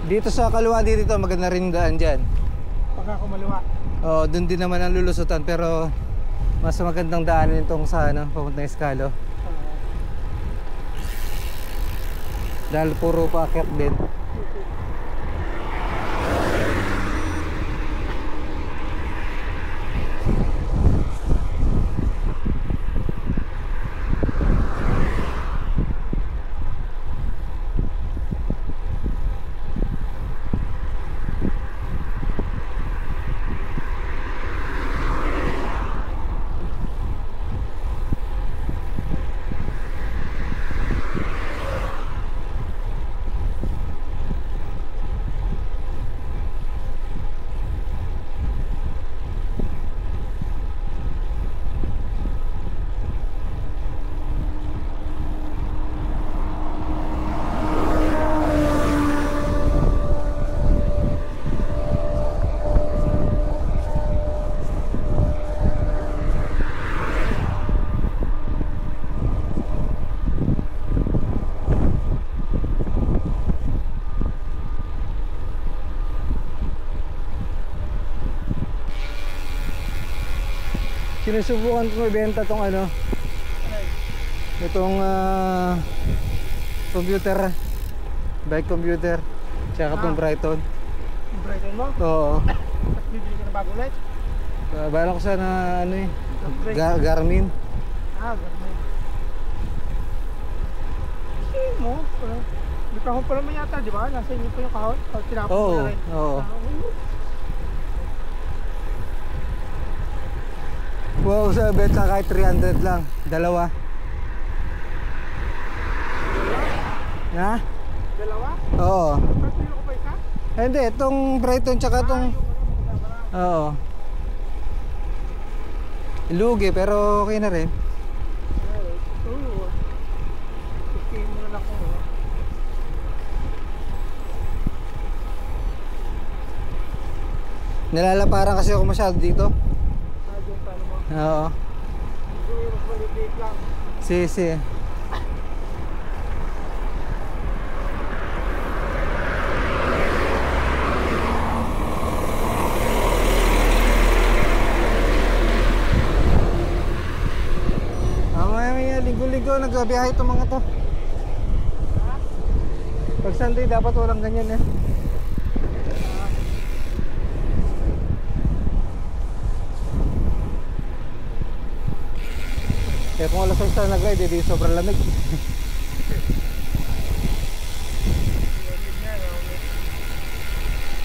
Dito sa kaliwa dito, maganda rin daan dyan. Pagka kumaliwa. Oo, dun din naman ang lulusutan, pero mas magandang daanin itong sa ano, papunta ng Escalo. Dahil puro paakyat din. Sinusubukan ko ibenta tong ano, itong computer, bike computer, tsaka tong Brighton. Yung Brighton mo? Oo. At bibili ka na bago ulit? Bala ko sana ano eh, Garmin. Garmin. Kasi mo, may kahon pa naman yata, di ba? Nasa inyo pa yung kahon? Tinapon mo Oo, na rin. oo. Wow, sa benta kahit 300 lang, dalawa. Ha? Dalawa? Oo. Mas nilo ko pa isa? Hindi, itong Brighton tsaka itong... Oo. Lugi, pero okay na rin. Oo. Pikihin mo na lang ko. Nilalaparan kasi ako masyado dito. Yung paano mo? Oo. Siguro mas maliit lang. Si. May linggo-linggo nagbiyahe itong mga to. Pag Sunday dapat walang ganyan eh. Kaya kung alas 6 na nag-ride, di sobrang lamig.